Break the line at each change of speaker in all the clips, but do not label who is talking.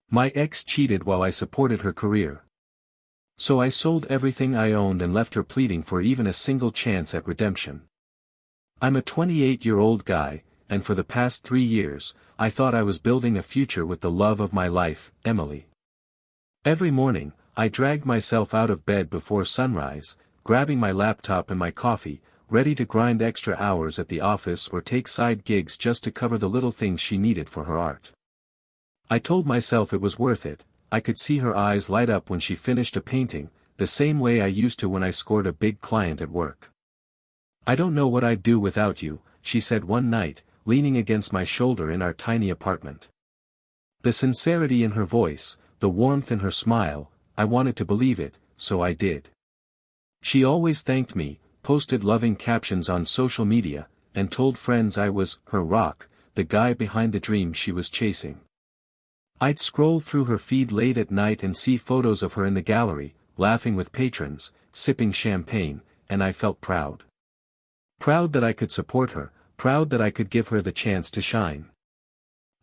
My ex cheated while I supported her career. So I sold everything I owned and left her pleading for even a single chance at redemption. I'm a 28-year-old guy, and for the past 3 years, I thought I was building a future with the love of my life, Emily. Every morning, I dragged myself out of bed before sunrise, grabbing my laptop and my coffee, ready to grind extra hours at the office or take side gigs just to cover the little things she needed for her art. I told myself it was worth it. I could see her eyes light up when she finished a painting, the same way I used to when I scored a big client at work. "I don't know what I'd do without you," she said one night, leaning against my shoulder in our tiny apartment. The sincerity in her voice, the warmth in her smile, I wanted to believe it, so I did. She always thanked me, posted loving captions on social media, and told friends I was her rock, the guy behind the dream she was chasing. I'd scroll through her feed late at night and see photos of her in the gallery, laughing with patrons, sipping champagne, and I felt proud. Proud that I could support her, proud that I could give her the chance to shine.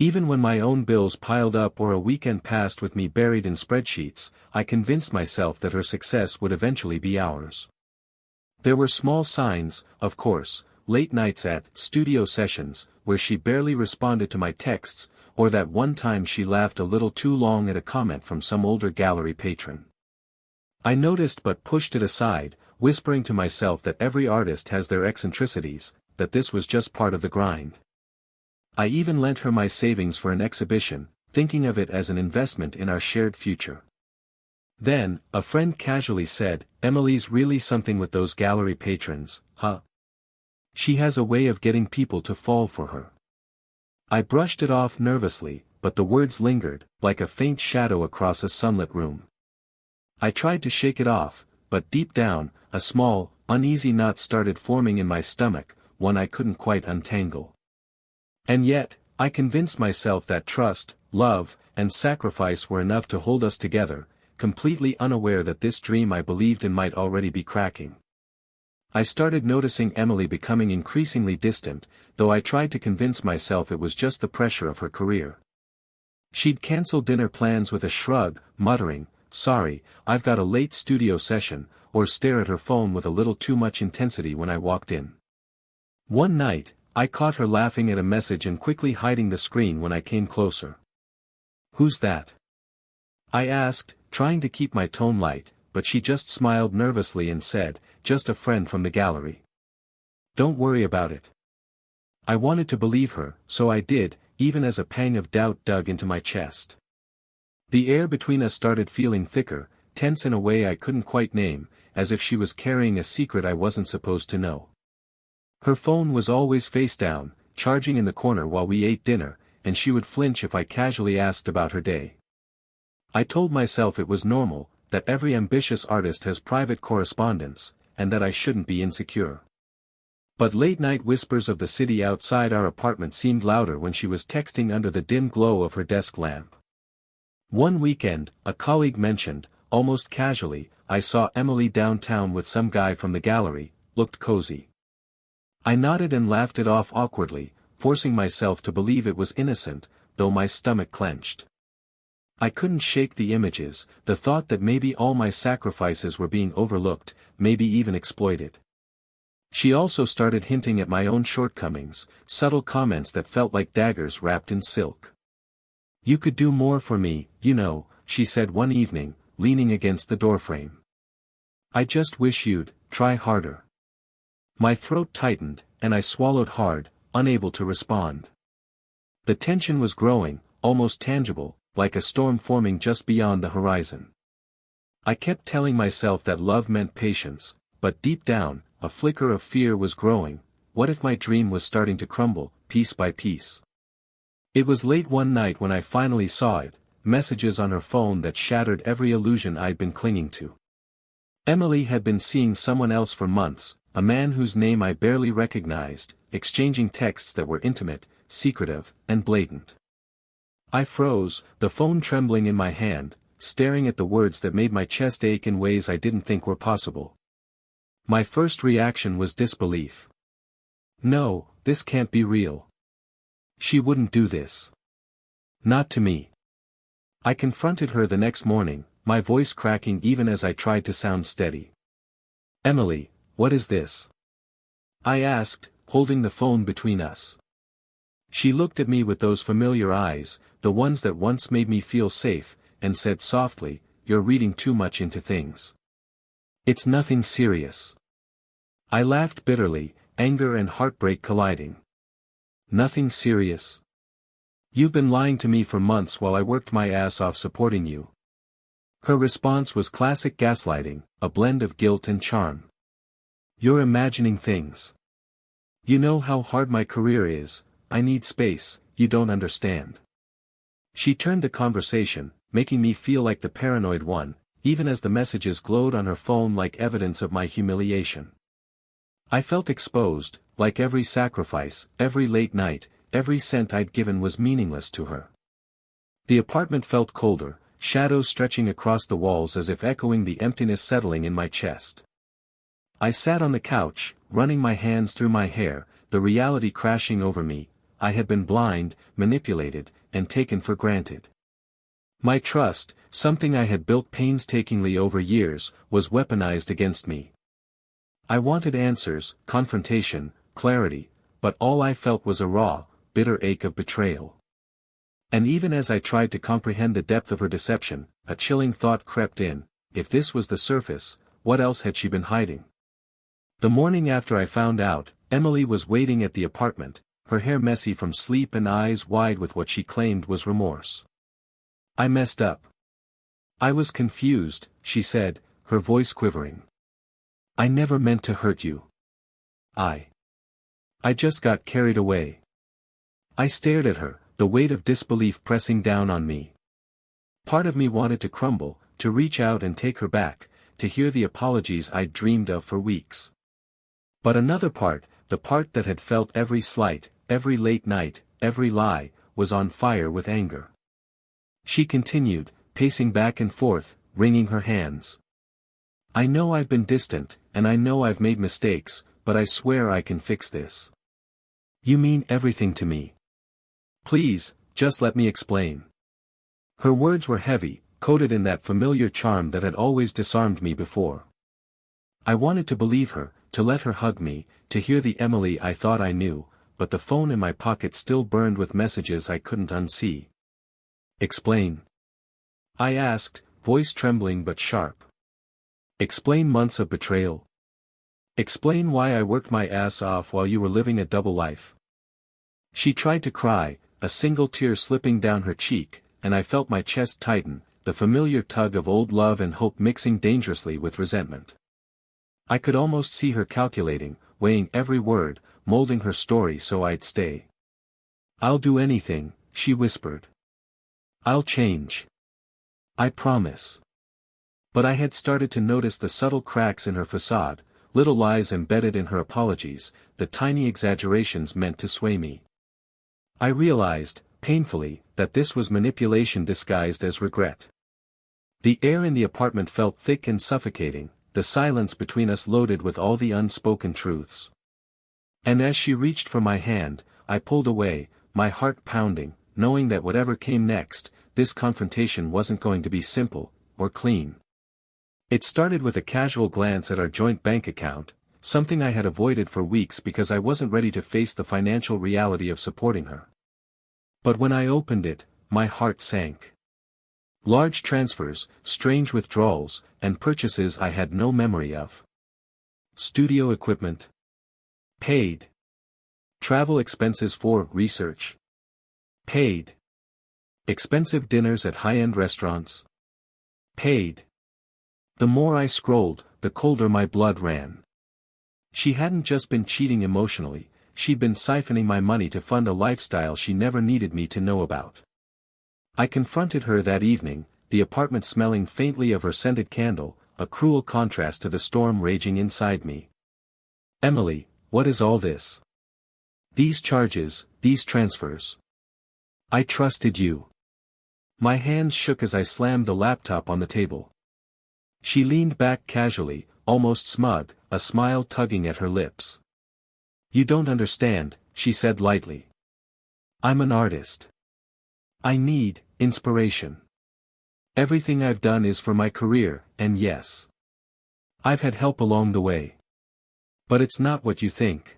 Even when my own bills piled up or a weekend passed with me buried in spreadsheets, I convinced myself that her success would eventually be ours. There were small signs, of course, late nights at studio sessions, where she barely responded to my texts, or that one time she laughed a little too long at a comment from some older gallery patron. I noticed but pushed it aside, whispering to myself that every artist has their eccentricities, that this was just part of the grind. I even lent her my savings for an exhibition, thinking of it as an investment in our shared future. Then, a friend casually said, "Emily's really something with those gallery patrons, huh? She has a way of getting people to fall for her." I brushed it off nervously, but the words lingered, like a faint shadow across a sunlit room. I tried to shake it off, but deep down, a small, uneasy knot started forming in my stomach, one I couldn't quite untangle. And yet, I convinced myself that trust, love, and sacrifice were enough to hold us together, completely unaware that this dream I believed in might already be cracking. I started noticing Emily becoming increasingly distant, though I tried to convince myself it was just the pressure of her career. She'd cancel dinner plans with a shrug, muttering, "Sorry, I've got a late studio session," or stare at her phone with a little too much intensity when I walked in. One night, I caught her laughing at a message and quickly hiding the screen when I came closer. "Who's that?" I asked, trying to keep my tone light, but she just smiled nervously and said, "Just a friend from the gallery. Don't worry about it." I wanted to believe her, so I did, even as a pang of doubt dug into my chest. The air between us started feeling thicker, tense in a way I couldn't quite name, as if she was carrying a secret I wasn't supposed to know. Her phone was always face down, charging in the corner while we ate dinner, and she would flinch if I casually asked about her day. I told myself it was normal, that every ambitious artist has private correspondence, and that I shouldn't be insecure. But late-night whispers of the city outside our apartment seemed louder when she was texting under the dim glow of her desk lamp. One weekend, a colleague mentioned, almost casually, "I saw Emily downtown with some guy from the gallery, looked cozy." I nodded and laughed it off awkwardly, forcing myself to believe it was innocent, though my stomach clenched. I couldn't shake the images, the thought that maybe all my sacrifices were being overlooked, maybe even exploited. She also started hinting at my own shortcomings, subtle comments that felt like daggers wrapped in silk. "You could do more for me, you know," she said one evening, leaning against the doorframe. "I just wish you'd try harder." My throat tightened, and I swallowed hard, unable to respond. The tension was growing, almost tangible, like a storm forming just beyond the horizon. I kept telling myself that love meant patience, but deep down, a flicker of fear was growing. What if my dream was starting to crumble, piece by piece? It was late one night when I finally saw it, messages on her phone that shattered every illusion I'd been clinging to. Emily had been seeing someone else for months, a man whose name I barely recognized, exchanging texts that were intimate, secretive, and blatant. I froze, the phone trembling in my hand, staring at the words that made my chest ache in ways I didn't think were possible. My first reaction was disbelief. No, this can't be real. She wouldn't do this. Not to me. I confronted her the next morning, my voice cracking even as I tried to sound steady. "Emily, what is this?" I asked, holding the phone between us. She looked at me with those familiar eyes, the ones that once made me feel safe, and said softly, "You're reading too much into things. It's nothing serious." I laughed bitterly, anger and heartbreak colliding. "Nothing serious? You've been lying to me for months while I worked my ass off supporting you." Her response was classic gaslighting, a blend of guilt and charm. "You're imagining things. You know how hard my career is. I need space, you don't understand." She turned the conversation, making me feel like the paranoid one, even as the messages glowed on her phone like evidence of my humiliation. I felt exposed, like every sacrifice, every late night, every cent I'd given was meaningless to her. The apartment felt colder, shadows stretching across the walls as if echoing the emptiness settling in my chest. I sat on the couch, running my hands through my hair, the reality crashing over me. I had been blind, manipulated, and taken for granted. My trust, something I had built painstakingly over years, was weaponized against me. I wanted answers, confrontation, clarity, but all I felt was a raw, bitter ache of betrayal. And even as I tried to comprehend the depth of her deception, a chilling thought crept in: if this was the surface, what else had she been hiding? The morning after I found out, Emily was waiting at the apartment, her hair messy from sleep and eyes wide with what she claimed was remorse. "I messed up. I was confused," she said, her voice quivering. "I never meant to hurt you. I just got carried away." I stared at her, the weight of disbelief pressing down on me. Part of me wanted to crumble, to reach out and take her back, to hear the apologies I'd dreamed of for weeks. But another part, the part that had felt every slight, every late night, every lie, was on fire with anger. She continued, pacing back and forth, wringing her hands. "I know I've been distant, and I know I've made mistakes, but I swear I can fix this. You mean everything to me. Please, just let me explain." Her words were heavy, coated in that familiar charm that had always disarmed me before. I wanted to believe her, to let her hug me, to hear the Emily I thought I knew, but the phone in my pocket still burned with messages I couldn't unsee. "Explain?" I asked, voice trembling but sharp. "Explain months of betrayal? Explain why I worked my ass off while you were living a double life?" She tried to cry, a single tear slipping down her cheek, and I felt my chest tighten, the familiar tug of old love and hope mixing dangerously with resentment. I could almost see her calculating, weighing every word, molding her story so I'd stay. "I'll do anything," she whispered. "I'll change. I promise." But I had started to notice the subtle cracks in her facade, little lies embedded in her apologies, the tiny exaggerations meant to sway me. I realized, painfully, that this was manipulation disguised as regret. The air in the apartment felt thick and suffocating, the silence between us loaded with all the unspoken truths. And as she reached for my hand, I pulled away, my heart pounding, knowing that whatever came next, this confrontation wasn't going to be simple, or clean. It started with a casual glance at our joint bank account, something I had avoided for weeks because I wasn't ready to face the financial reality of supporting her. But when I opened it, my heart sank. Large transfers, strange withdrawals, and purchases I had no memory of. Studio equipment. Paid. Travel expenses for research. Paid. Expensive dinners at high-end restaurants. Paid. The more I scrolled, the colder my blood ran. She hadn't just been cheating emotionally, she'd been siphoning my money to fund a lifestyle she never needed me to know about. I confronted her that evening, the apartment smelling faintly of her scented candle, a cruel contrast to the storm raging inside me. "Emily, what is all this? These charges, these transfers. I trusted you." My hands shook as I slammed the laptop on the table. She leaned back casually, almost smug, a smile tugging at her lips. "You don't understand," she said lightly. "I'm an artist. I need inspiration. Everything I've done is for my career, and yes, I've had help along the way. But it's not what you think.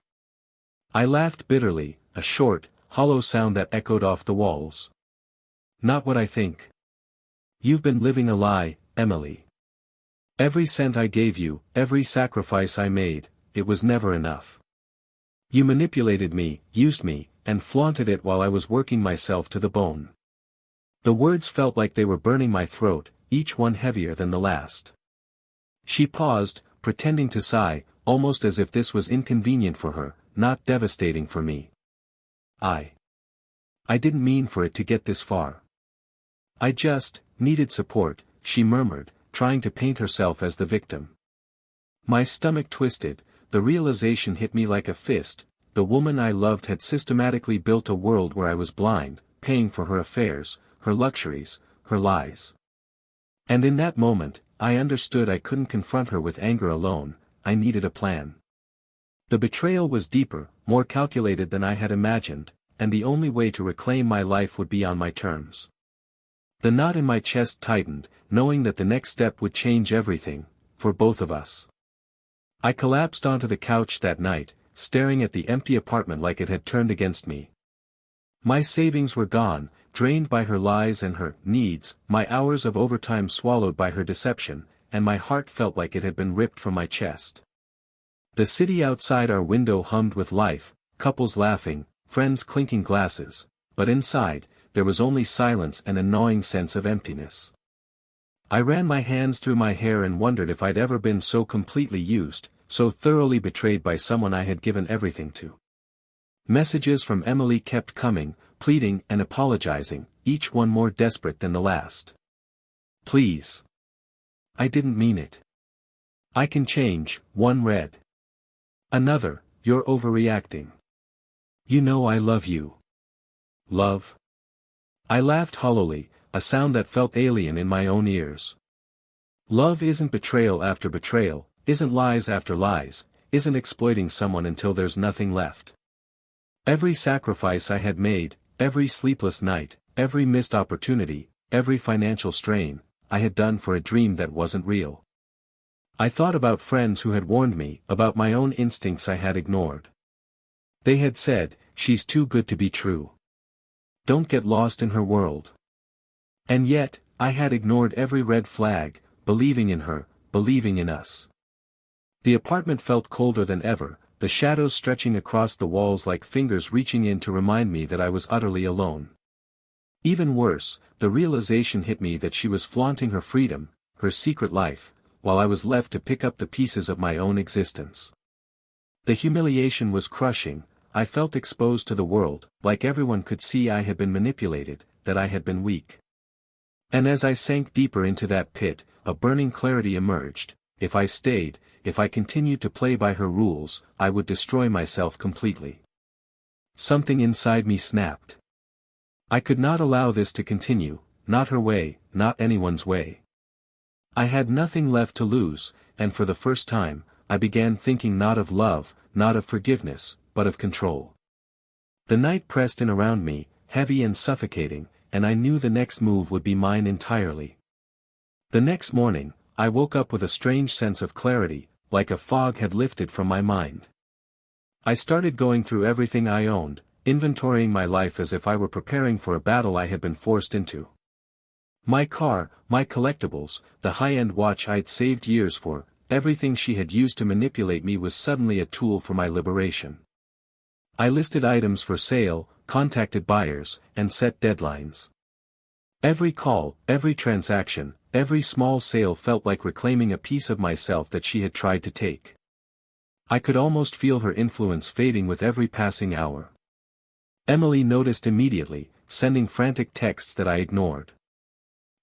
I laughed bitterly, a short, hollow sound that echoed off the walls. Not what I think. You've been living a lie, Emily. Every cent I gave you, every sacrifice I made, it was never enough. You manipulated me, used me, and flaunted it while I was working myself to the bone. The words felt like they were burning my throat, each one heavier than the last. She paused, pretending to sigh, almost as if this was inconvenient for her, not devastating for me. I didn't mean for it to get this far. I just needed support, she murmured, trying to paint herself as the victim. My stomach twisted, the realization hit me like a fist. The woman I loved had systematically built a world where I was blind, paying for her affairs, her luxuries, her lies. And in that moment, I understood I couldn't confront her with anger alone, I needed a plan. The betrayal was deeper, more calculated than I had imagined, and the only way to reclaim my life would be on my terms. The knot in my chest tightened, knowing that the next step would change everything, for both of us. I collapsed onto the couch that night, staring at the empty apartment like it had turned against me. My savings were gone, drained by her lies and her needs, my hours of overtime swallowed by her deception, and my heart felt like it had been ripped from my chest. The city outside our window hummed with life, couples laughing, friends clinking glasses, but inside, there was only silence and a gnawing sense of emptiness. I ran my hands through my hair and wondered if I'd ever been so completely used, so thoroughly betrayed by someone I had given everything to. Messages from Emily kept coming, pleading and apologizing, each one more desperate than the last. Please. I didn't mean it. I can change, one read. Another, you're overreacting. You know I love you. Love? I laughed hollowly, a sound that felt alien in my own ears. Love isn't betrayal after betrayal, isn't lies after lies, isn't exploiting someone until there's nothing left. Every sacrifice I had made, every sleepless night, every missed opportunity, every financial strain, I had done for a dream that wasn't real. I thought about friends who had warned me, about my own instincts I had ignored. They had said, she's too good to be true. Don't get lost in her world. And yet, I had ignored every red flag, believing in her, believing in us. The apartment felt colder than ever, the shadows stretching across the walls like fingers reaching in to remind me that I was utterly alone. Even worse, the realization hit me that she was flaunting her freedom, her secret life, while I was left to pick up the pieces of my own existence. The humiliation was crushing. I felt exposed to the world, like everyone could see I had been manipulated, that I had been weak. And as I sank deeper into that pit, a burning clarity emerged. If I stayed, if I continued to play by her rules, I would destroy myself completely. Something inside me snapped. I could not allow this to continue, not her way, not anyone's way. I had nothing left to lose, and for the first time, I began thinking not of love, not of forgiveness, but of control. The night pressed in around me, heavy and suffocating, and I knew the next move would be mine entirely. The next morning, I woke up with a strange sense of clarity, like a fog had lifted from my mind. I started going through everything I owned, inventorying my life as if I were preparing for a battle I had been forced into. My car, my collectibles, the high-end watch I'd saved years for, everything she had used to manipulate me was suddenly a tool for my liberation. I listed items for sale, contacted buyers, and set deadlines. Every call, every transaction, every small sale felt like reclaiming a piece of myself that she had tried to take. I could almost feel her influence fading with every passing hour. Emily noticed immediately, sending frantic texts that I ignored.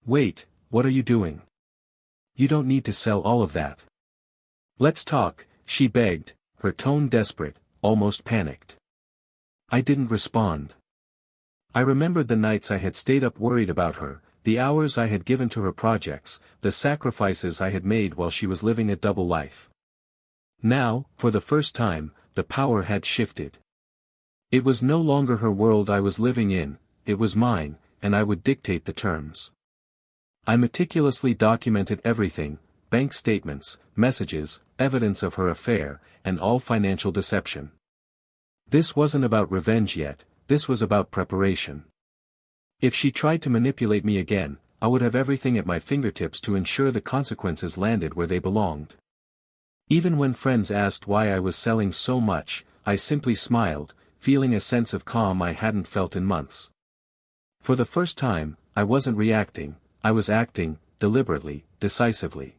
Wait, what are you doing? You don't need to sell all of that. Let's talk, she begged, her tone desperate, almost panicked. I didn't respond. I remembered the nights I had stayed up worried about her, the hours I had given to her projects, the sacrifices I had made while she was living a double life. Now, for the first time, the power had shifted. It was no longer her world I was living in, it was mine, and I would dictate the terms. I meticulously documented everything: bank statements, messages, evidence of her affair, and all financial deception. This wasn't about revenge yet, this was about preparation. If she tried to manipulate me again, I would have everything at my fingertips to ensure the consequences landed where they belonged. Even when friends asked why I was selling so much, I simply smiled, feeling a sense of calm I hadn't felt in months. For the first time, I wasn't reacting, I was acting, deliberately, decisively.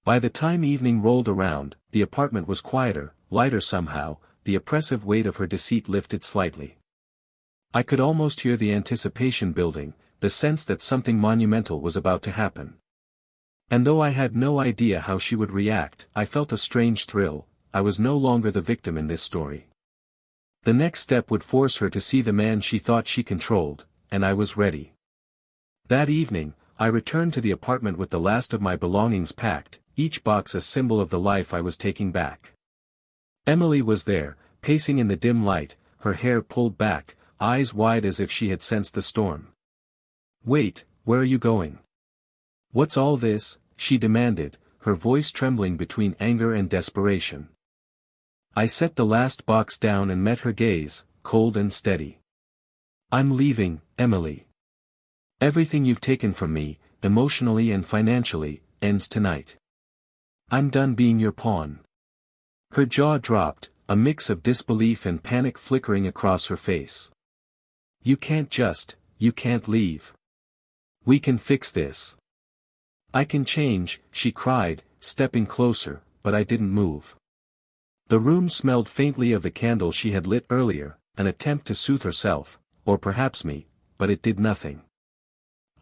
By the time evening rolled around, the apartment was quieter, lighter somehow, the oppressive weight of her deceit lifted slightly. I could almost hear the anticipation building, the sense that something monumental was about to happen. And though I had no idea how she would react, I felt a strange thrill. I was no longer the victim in this story. The next step would force her to see the man she thought she controlled, and I was ready. That evening, I returned to the apartment with the last of my belongings packed, each box a symbol of the life I was taking back. Emily was there, pacing in the dim light, her hair pulled back, eyes wide as if she had sensed the storm. "Wait, where are you going? What's all this?" she demanded, her voice trembling between anger and desperation. I set the last box down and met her gaze, cold and steady. "I'm leaving, Emily. Everything you've taken from me, emotionally and financially, ends tonight. I'm done being your pawn." Her jaw dropped, a mix of disbelief and panic flickering across her face. You can't leave. We can fix this. I can change," she cried, stepping closer, but I didn't move. The room smelled faintly of the candle she had lit earlier, an attempt to soothe herself, or perhaps me, but it did nothing.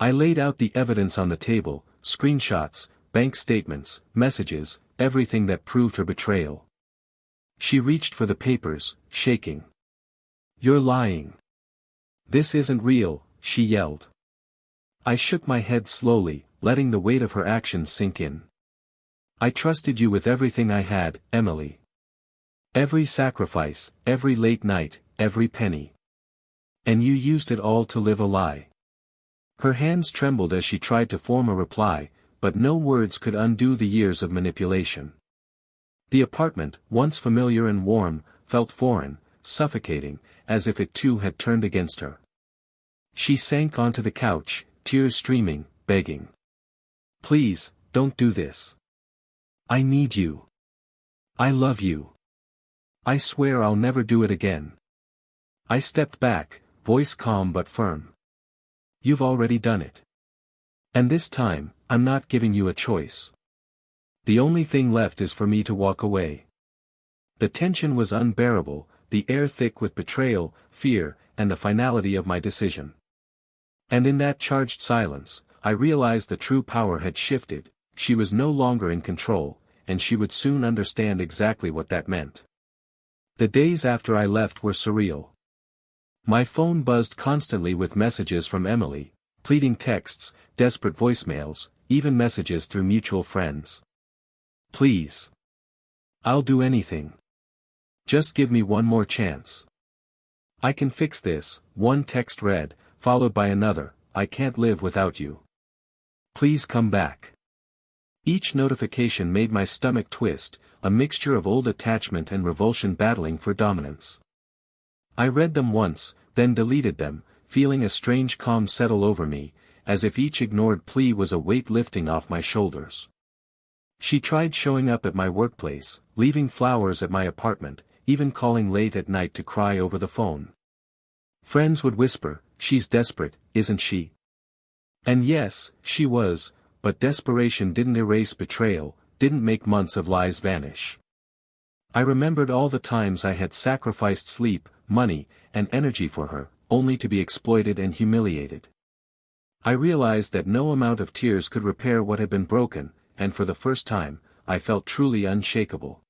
I laid out the evidence on the table: screenshots, bank statements, messages, everything that proved her betrayal. She reached for the papers, shaking. "You're lying. This isn't real," she yelled. I shook my head slowly, letting the weight of her actions sink in. "I trusted you with everything I had, Emily. Every sacrifice, every late night, every penny. And you used it all to live a lie." Her hands trembled as she tried to form a reply, but no words could undo the years of manipulation. The apartment, once familiar and warm, felt foreign, suffocating, as if it too had turned against her. She sank onto the couch, tears streaming, begging. "Please, don't do this. I need you. I love you. I swear I'll never do it again." I stepped back, voice calm but firm. "You've already done it. And this time, I'm not giving you a choice. The only thing left is for me to walk away." The tension was unbearable, the air thick with betrayal, fear, and the finality of my decision. And in that charged silence, I realized the true power had shifted. She was no longer in control, and she would soon understand exactly what that meant. The days after I left were surreal. My phone buzzed constantly with messages from Emily, pleading texts, desperate voicemails, even messages through mutual friends. "Please. I'll do anything. Just give me one more chance. I can fix this," one text read, followed by another: "I can't live without you. Please come back." Each notification made my stomach twist, a mixture of old attachment and revulsion battling for dominance. I read them once, then deleted them, feeling a strange calm settle over me, as if each ignored plea was a weight lifting off my shoulders. She tried showing up at my workplace, leaving flowers at my apartment, even calling late at night to cry over the phone. Friends would whisper, "She's desperate, isn't she?" And yes, she was, but desperation didn't erase betrayal, didn't make months of lies vanish. I remembered all the times I had sacrificed sleep, money, and energy for her, only to be exploited and humiliated. I realized that no amount of tears could repair what had been broken, and for the first time, I felt truly unshakable.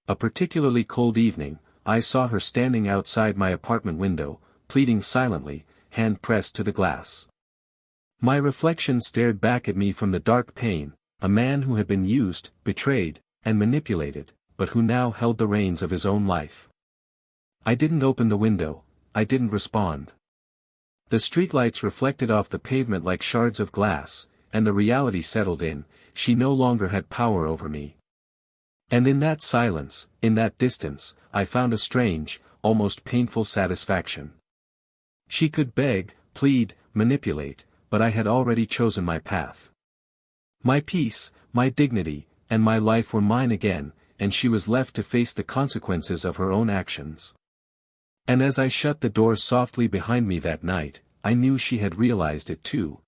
A particularly cold evening, I saw her standing outside my apartment window, pleading silently, hand pressed to the glass. My reflection stared back at me from the dark pane, a man who had been used, betrayed, and manipulated, but who now held the reins of his own life. I didn't open the window, I didn't respond. The streetlights reflected off the pavement like shards of glass, and the reality settled in: she no longer had power over me. And in that silence, in that distance, I found a strange, almost painful satisfaction. She could beg, plead, manipulate, but I had already chosen my path. My peace, my dignity, and my life were mine again, and she was left to face the consequences of her own actions. And as I shut the door softly behind me that night, I knew she had realized it too.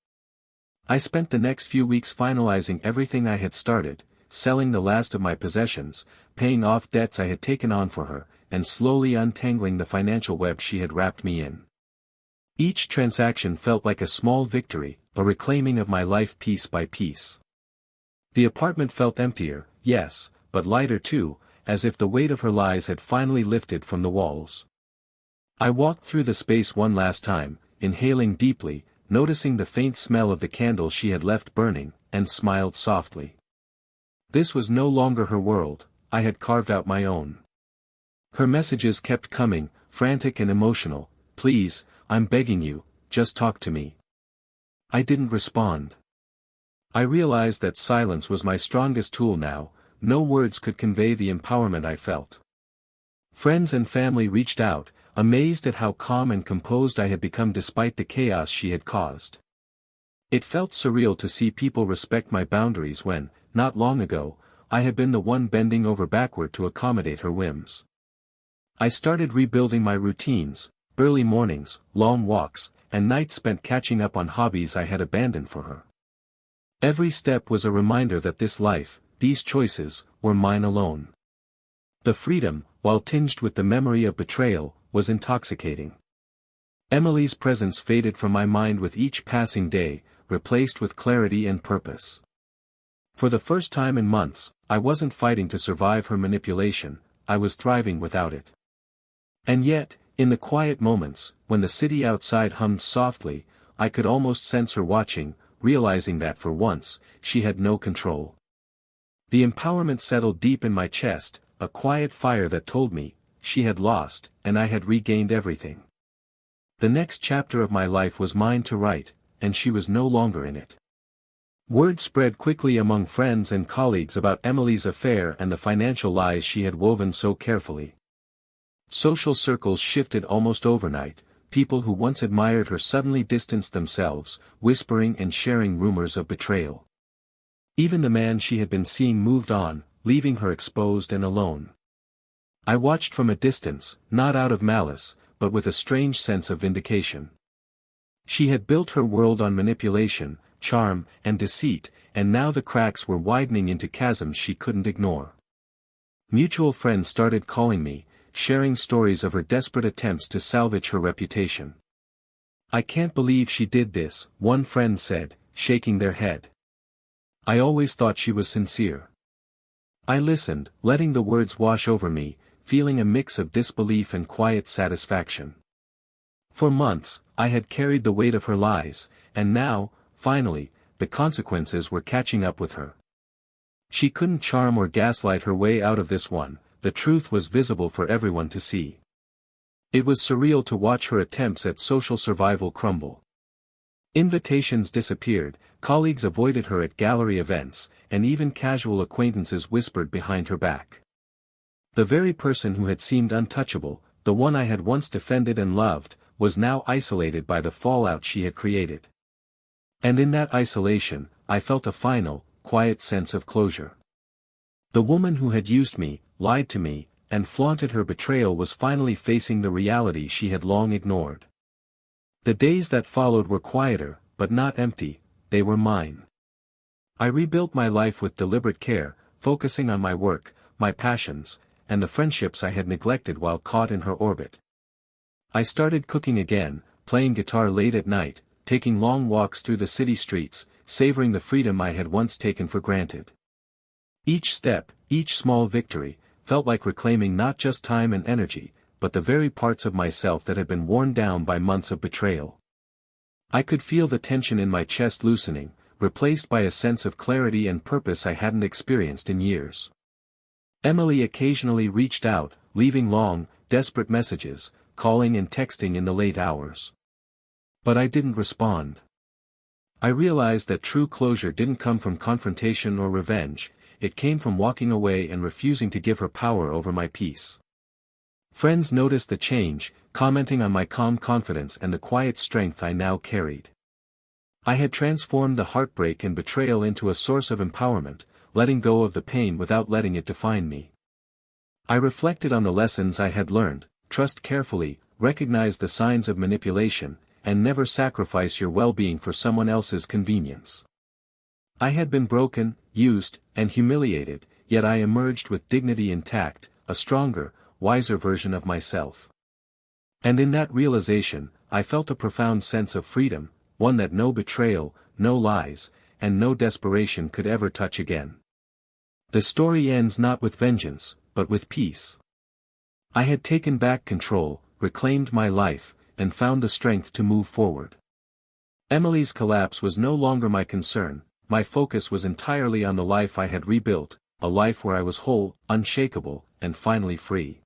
I spent the next few weeks finalizing everything I had started, selling the last of my possessions, paying off debts I had taken on for her, and slowly untangling the financial web she had wrapped me in. Each transaction felt like a small victory, a reclaiming of my life piece by piece. The apartment felt emptier, yes, but lighter too, as if the weight of her lies had finally lifted from the walls. I walked through the space one last time, inhaling deeply, noticing the faint smell of the candle she had left burning, and smiled softly. This was no longer her world, I had carved out my own. Her messages kept coming, frantic and emotional: "Please, I'm begging you, just talk to me." I didn't respond. I realized that silence was my strongest tool now. No words could convey the empowerment I felt. Friends and family reached out, amazed at how calm and composed I had become despite the chaos she had caused. It felt surreal to see people respect my boundaries when, not long ago, I had been the one bending over backward to accommodate her whims. I started rebuilding my routines: early mornings, long walks, and nights spent catching up on hobbies I had abandoned for her. Every step was a reminder that this life, these choices, were mine alone. The freedom, while tinged with the memory of betrayal, was intoxicating. Emily's presence faded from my mind with each passing day, replaced with clarity and purpose. For the first time in months, I wasn't fighting to survive her manipulation, I was thriving without it. And yet, in the quiet moments, when the city outside hummed softly, I could almost sense her watching, realizing that for once, she had no control. The empowerment settled deep in my chest, a quiet fire that told me, she had lost, and I had regained everything. The next chapter of my life was mine to write, and she was no longer in it. Word spread quickly among friends and colleagues about Emily's affair and the financial lies she had woven so carefully. Social circles shifted almost overnight. People who once admired her suddenly distanced themselves, whispering and sharing rumors of betrayal. Even the man she had been seeing moved on, leaving her exposed and alone. I watched from a distance, not out of malice, but with a strange sense of vindication. She had built her world on manipulation, charm, and deceit, and now the cracks were widening into chasms she couldn't ignore. Mutual friends started calling me, sharing stories of her desperate attempts to salvage her reputation. "I can't believe she did this," one friend said, shaking their head. "I always thought she was sincere." I listened, letting the words wash over me, feeling a mix of disbelief and quiet satisfaction. For months, I had carried the weight of her lies, and now, finally, the consequences were catching up with her. She couldn't charm or gaslight her way out of this one. The truth was visible for everyone to see. It was surreal to watch her attempts at social survival crumble. Invitations disappeared, colleagues avoided her at gallery events, and even casual acquaintances whispered behind her back. The very person who had seemed untouchable, the one I had once defended and loved, was now isolated by the fallout she had created. And in that isolation, I felt a final, quiet sense of closure. The woman who had used me, lied to me, and flaunted her betrayal was finally facing the reality she had long ignored. The days that followed were quieter, but not empty. They were mine. I rebuilt my life with deliberate care, focusing on my work, my passions, and the friendships I had neglected while caught in her orbit. I started cooking again, playing guitar late at night, taking long walks through the city streets, savoring the freedom I had once taken for granted. Each step, each small victory, felt like reclaiming not just time and energy, but the very parts of myself that had been worn down by months of betrayal. I could feel the tension in my chest loosening, replaced by a sense of clarity and purpose I hadn't experienced in years. Emily occasionally reached out, leaving long, desperate messages, calling and texting in the late hours. But I didn't respond. I realized that true closure didn't come from confrontation or revenge, it came from walking away and refusing to give her power over my peace. Friends noticed the change, commenting on my calm confidence and the quiet strength I now carried. I had transformed the heartbreak and betrayal into a source of empowerment, letting go of the pain without letting it define me. I reflected on the lessons I had learned: trust carefully, recognize the signs of manipulation, and never sacrifice your well-being for someone else's convenience. I had been broken, used, and humiliated, yet I emerged with dignity intact, a stronger, wiser version of myself. And in that realization, I felt a profound sense of freedom, one that no betrayal, no lies, and no desperation could ever touch again. The story ends not with vengeance, but with peace. I had taken back control, reclaimed my life, and found the strength to move forward. Emily's collapse was no longer my concern, my focus was entirely on the life I had rebuilt, a life where I was whole, unshakable, and finally free.